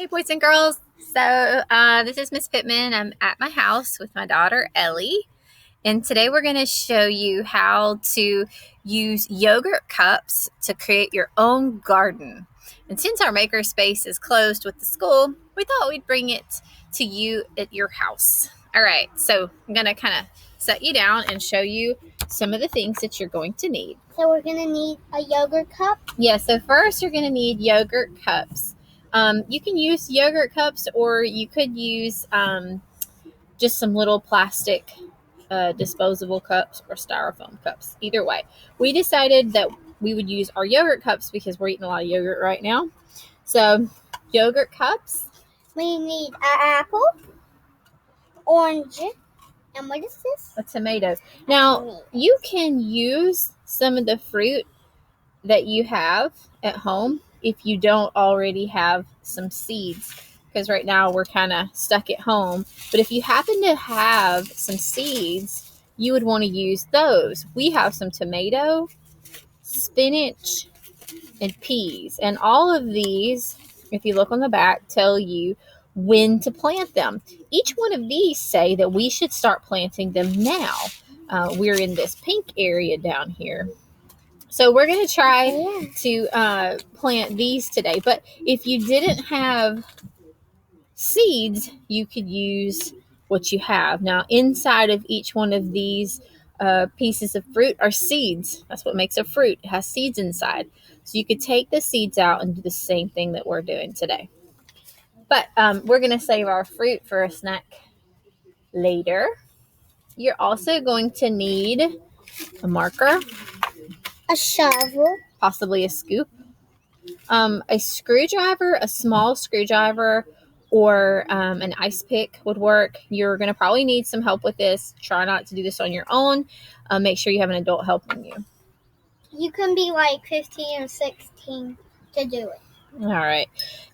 Hey boys and girls, so this is Miss Pittman. I'm at my house with my daughter Ellie, and today we're going to show you how to use yogurt cups to create your own garden. And since our makerspace is closed with the school, we thought we'd bring it to you at your house. All right, so I'm going to kind of set you down and show you some of the things that you're going to need. So we're going to need a yogurt cup? Yeah, so first you're going to need yogurt cups. You can use yogurt cups, or you could use just some little plastic disposable cups or styrofoam cups. Either way, we decided that we would use our yogurt cups because we're eating a lot of yogurt right now. So yogurt cups. We need an apple, orange, and what is this? A tomato. Now, you can use some of the fruit that you have at home if you don't already have some seeds, because right now we're kind of stuck at home. But if you happen to have some seeds, you would want to use those. We have some tomato, spinach, and peas, and all of these, if you look on the back, tell you when to plant them. Each one of these say that we should start planting them now. We're in this pink area down here. So we're going to try to plant these today. But if you didn't have seeds, you could use what you have. Now, inside of each one of these pieces of fruit are seeds. That's what makes a fruit. It has seeds inside. So you could take the seeds out and do the same thing that we're doing today. But we're going to save our fruit for a snack later. You're also going to need a marker, a shovel, possibly a scoop, a screwdriver, a small screwdriver, or an ice pick would work. You're going to probably need some help with this. Try not to do this on your own. Make sure you have an adult helping you. You can be like 15 or 16 to do it. All right.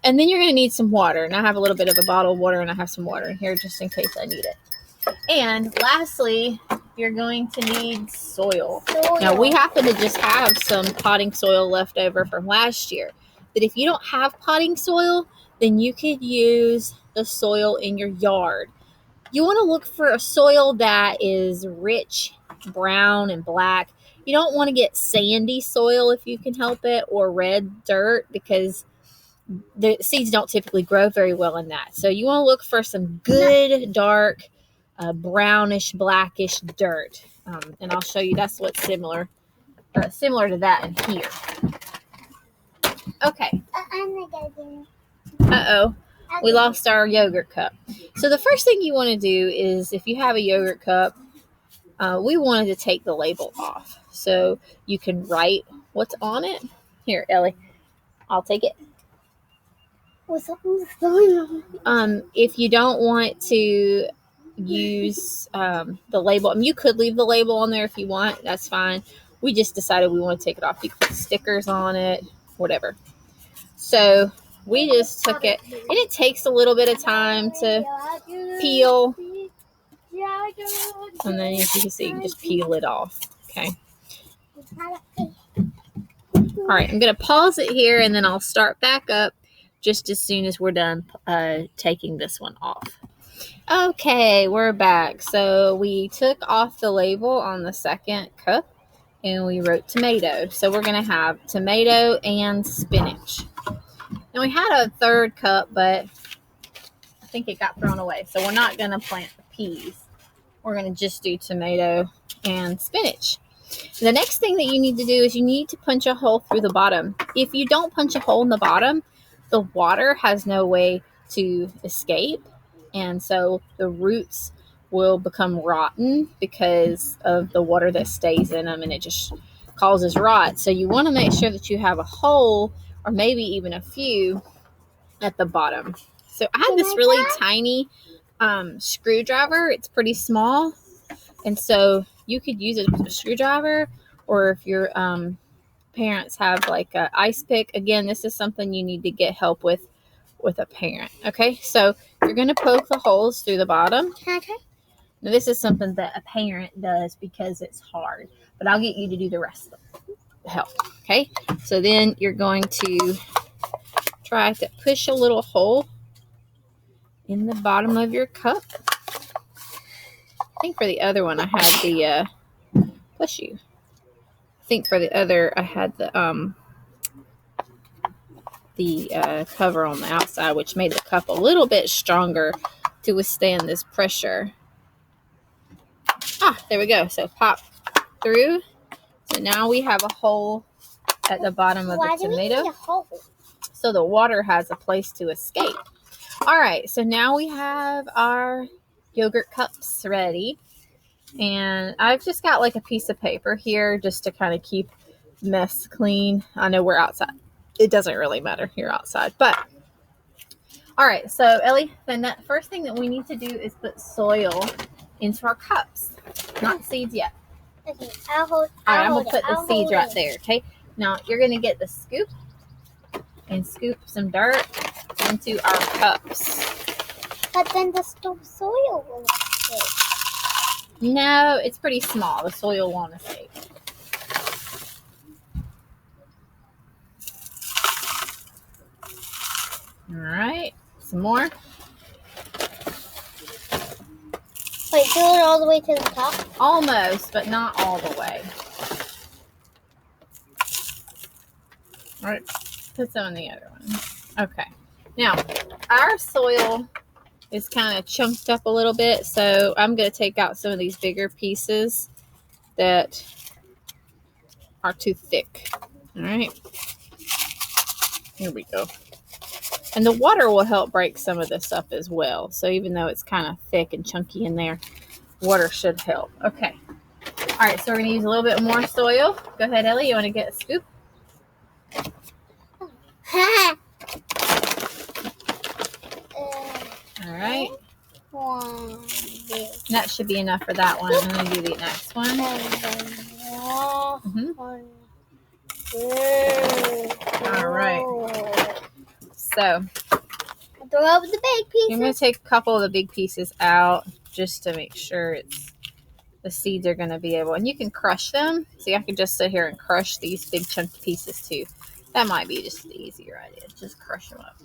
And then you're going to need some water. And I have a little bit of a bottle of water, and I have some water in here just in case I need it. And lastly, you're going to need soil. Now, we happen to just have some potting soil left over from last year. But if you don't have potting soil, then you could use the soil in your yard. You want to look for a soil that is rich, brown, and black. You don't want to get sandy soil if you can help it, or red dirt, because the seeds don't typically grow very well in that. So you want to look for some good, dark, brownish, blackish dirt. And I'll show you that's what's similar to that in here. Okay. Uh-oh. We lost our yogurt cup. So the first thing you want to do is, if you have a yogurt cup, we wanted to take the label off so you can write what's on it. Here, Ellie, I'll take it. What's going on? If you don't want to use the label, you could leave the label on there if you want. That's fine. We just decided we want to take it off. You can put stickers on it, whatever. So we just took it, and it takes a little bit of time to peel. And then, as you can see, you can just peel it off. Okay. All right, I'm going to pause it here, and then I'll start back up just as soon as we're done taking this one off. Okay, we're back. So we took off the label on the second cup, and we wrote tomato. So we're going to have tomato and spinach. Now, we had a third cup, but I think it got thrown away. So we're not going to plant the peas. We're going to just do tomato and spinach. The next thing that you need to do is you need to punch a hole through the bottom. If you don't punch a hole in the bottom, the water has no way to escape. And so the roots will become rotten because of the water that stays in them, and it just causes rot. So you want to make sure that you have a hole, or maybe even a few, at the bottom. So I have this really tiny screwdriver. It's pretty small, and so you could use it with a screwdriver, or if your parents have like an ice pick. Again, this is something you need to get help with a parent. Okay, so you're going to poke the holes through the bottom. Okay. Now, this is something that a parent does because it's hard, but I'll get you to do the rest of the help. Okay, so then you're going to try to push a little hole in the bottom of your cup. I think for the other one I had the bless you. I think for the other I had the cover on the outside, which made the cup a little bit stronger to withstand this pressure. There we go. So pop through. So now we have a hole at the bottom of the tomato. Why do we need a hole? So the water has a place to escape. All right, so now we have our yogurt cups ready. And I've just got like a piece of paper here just to kind of keep mess clean. I know we're outside. It doesn't really matter. You're outside. But, all right, so Ellie, the first thing that we need to do is put soil into our cups. Not seeds yet. Okay, I'll hold. All right, I'm going to put the seeds right there, okay? Now, you're going to get the scoop and scoop some dirt into our cups. But then the soil will escape. No, it's pretty small. The soil won't escape. All right, some more. Wait, fill it all the way to the top? Almost, but not all the way. All right, put some in the other one. Okay, now our soil is kind of chunked up a little bit, so I'm going to take out some of these bigger pieces that are too thick. All right, here we go. And the water will help break some of this up as well. So even though it's kind of thick and chunky in there, water should help. Okay. All right, so we're going to use a little bit more soil. Go ahead, Ellie. You want to get a scoop? All right. That should be enough for that one. I'm going to do the next one. All right. So, throw out the big pieces. I'm going to take a couple of the big pieces out just to make sure the seeds are going to be able, and you can crush them. See, I could just sit here and crush these big chunky pieces too. That might be just the easier idea. Just crush them up.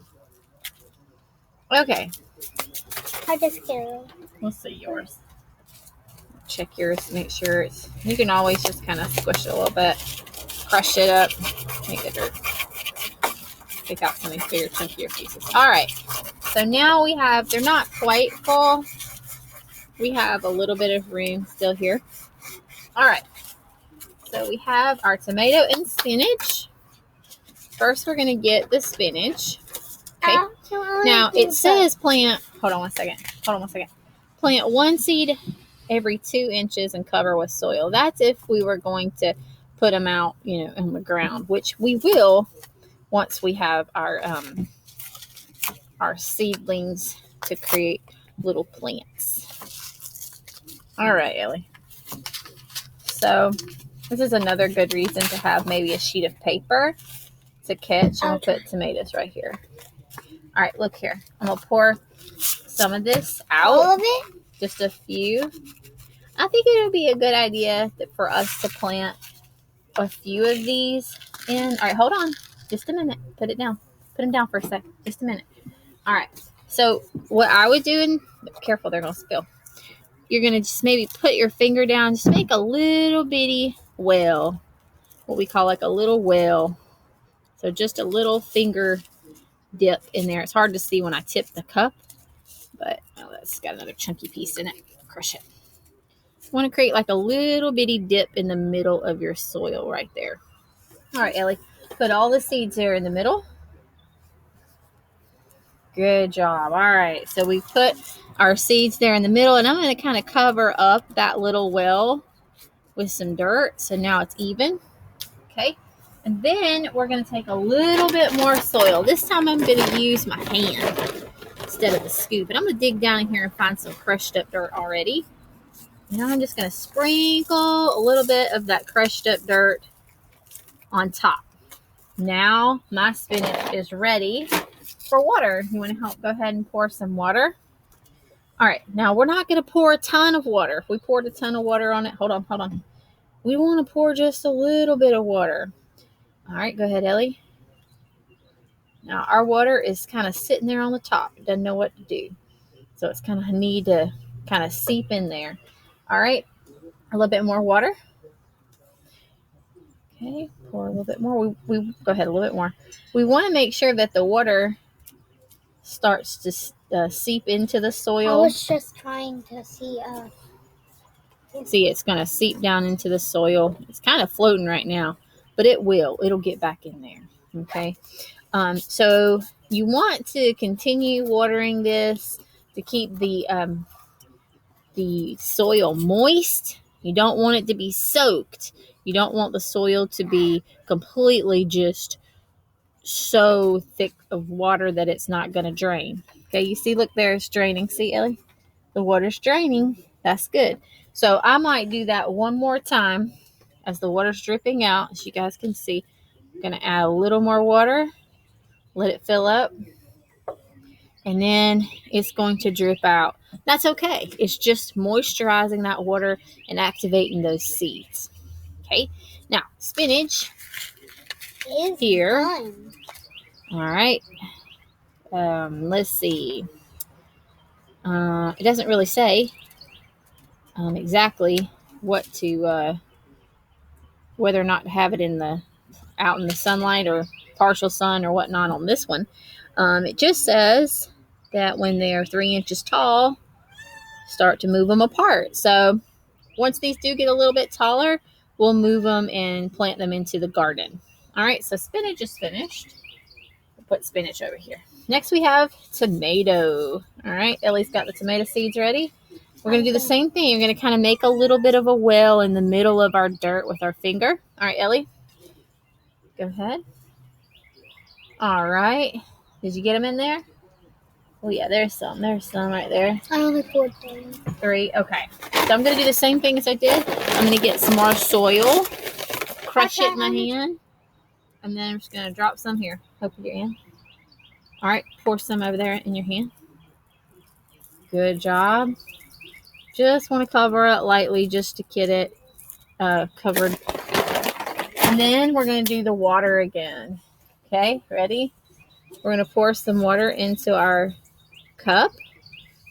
Okay. I just kidding. We'll see yours. Check yours. Make sure it's. You can always just kind of squish it a little bit, crush it up, make it dirt. Take out some of these bigger, chunkier pieces. All right. So now we have. They're not quite full. We have a little bit of room still here. All right. So we have our tomato and spinach. First, we're going to get the spinach. Okay. Now, it says plant, hold on one second. Plant one seed every 2 inches and cover with soil. That's if we were going to put them out, in the ground, which we will once we have our seedlings to create little plants. All right, Ellie. So, this is another good reason to have maybe a sheet of paper to catch. I'm going to put tomatoes right here. All right, look here. I'm going to pour some of this out. All of it? Just a few. I think it would be a good idea for us to plant a few of these in. All right, hold on. Just a minute. Put it down. Put them down for a sec. Just a minute. All right. So what I would do, and careful, they're going to spill. You're going to just maybe put your finger down. Just make a little bitty well. What we call like a little well. So just a little finger dip in there. It's hard to see when I tip the cup, but that's got another chunky piece in it. Crush it. You want to create like a little bitty dip in the middle of your soil right there. All right, Ellie, put all the seeds there in the middle. Good job. All right, so we put our seeds there in the middle, and I'm going to kind of cover up that little well with some dirt, so now it's even. Okay. And then we're going to take a little bit more soil. This time I'm going to use my hand instead of the scoop. And I'm going to dig down in here and find some crushed up dirt already. And I'm just going to sprinkle a little bit of that crushed up dirt on top. Now my spinach is ready for water. You want to help go ahead and pour some water? All right. Now we're not going to pour a ton of water. If we poured a ton of water on it, hold on. We want to pour just a little bit of water. All right, go ahead, Ellie. Now, our water is kind of sitting there on the top. It doesn't know what to do. So it's kind of need to kind of seep in there. All right, a little bit more water. Okay, pour a little bit more. We go ahead a little bit more. We want to make sure that the water starts to seep into the soil. I was just trying to see. See, it's going to seep down into the soil. It's kind of floating right now, but it will. It'll get back in there. Okay. So you want to continue watering this to keep the soil moist. You don't want it to be soaked. You don't want the soil to be completely just so thick of water that it's not going to drain. Okay, you see, look there, it's draining. See, Ellie? The water's draining. That's good. So I might do that one more time as the water's dripping out. As you guys can see, I'm going to add a little more water, let it fill up, and then it's going to drip out. That's okay. It's just moisturizing that water and activating those seeds. Okay, now spinach Is here. done. All right. Let's see. It doesn't really say exactly what to whether or not to have it in the out in the sunlight or partial sun or whatnot on this one. It just says that when they're 3 inches tall, start to move them apart. So once these do get a little bit taller, we'll move them and plant them into the garden. All right, so spinach is finished. We'll put spinach over here. Next we have tomato. All right, Ellie's got the tomato seeds ready. We're going to do the same thing. You're going to kind of make a little bit of a well in the middle of our dirt with our finger. All right, Ellie, go ahead. All right. Did you get them in there? Oh, yeah, there's some. There's some right there. I only poured 3. 3. Okay. So I'm going to do the same thing as I did. I'm going to get some more soil, crush it in my hand, and then I'm just going to drop some here. Hope with your hand. All right. Pour some over there in your hand. Good job. Just want to cover it lightly just to get it covered. And then we're going to do the water again. Okay, ready? We're going to pour some water into our cup.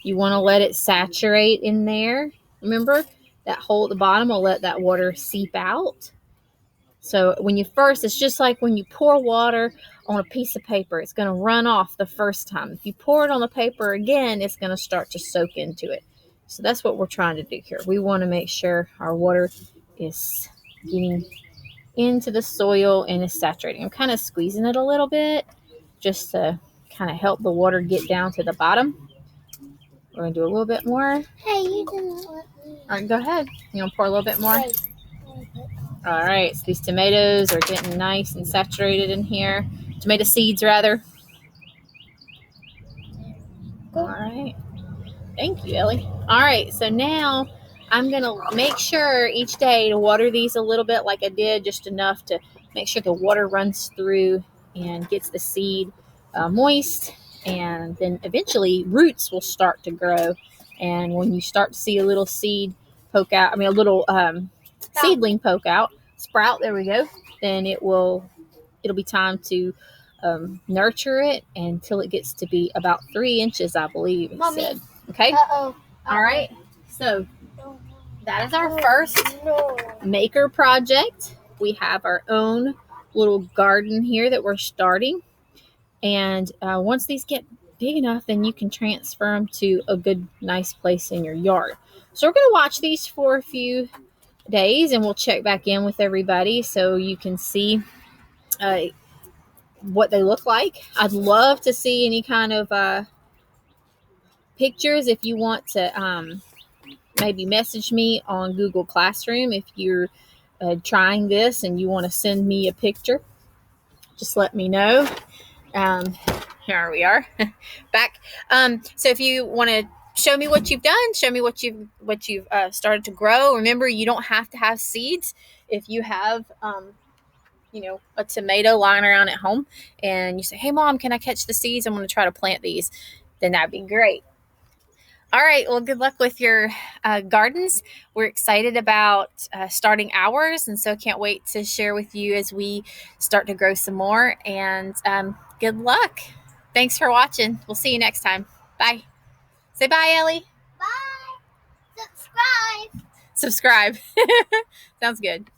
You want to let it saturate in there. Remember, that hole at the bottom will let that water seep out. So when you first, it's just like when you pour water on a piece of paper. It's going to run off the first time. If you pour it on the paper again, it's going to start to soak into it. So that's what we're trying to do here. We want to make sure our water is getting into the soil and is saturating. I'm kind of squeezing it a little bit just to kind of help the water get down to the bottom. We're going to do a little bit more. Hey, you didn't let me. All right, go ahead. You want to pour a little bit more? Wait. All right, so these tomatoes are getting nice and saturated in here. Tomato seeds, rather. All right. Thank you, Ellie. All right, so now I'm going to make sure each day to water these a little bit like I did, just enough to make sure the water runs through and gets the seed moist. And then eventually roots will start to grow. And when you start to see a little seed poke out, a little seedling poke out, sprout, there we go, then it'll be time to nurture it until it gets to be about 3 inches, I believe it said. Okay. Uh-oh. All right. So that is our first maker project. We have our own little garden here that we're starting. And once these get big enough, then you can transfer them to a good, nice place in your yard. So we're going to watch these for a few days and we'll check back in with everybody so you can see what they look like. I'd love to see any kind of pictures if you want to maybe message me on Google Classroom if you're trying this and you want to send me a picture. Just let me know. Here we are back. So if you want to show me what you've done, show me what you've started to grow. Remember, you don't have to have seeds. If you have a tomato lying around at home and you say, hey Mom, can I catch the seeds? I'm going to try to plant these. Then that'd be great. All right. Well, good luck with your gardens. We're excited about starting ours. And so can't wait to share with you as we start to grow some more. And good luck. Thanks for watching. We'll see you next time. Bye. Say bye, Ellie. Bye. Subscribe. Subscribe. Sounds good.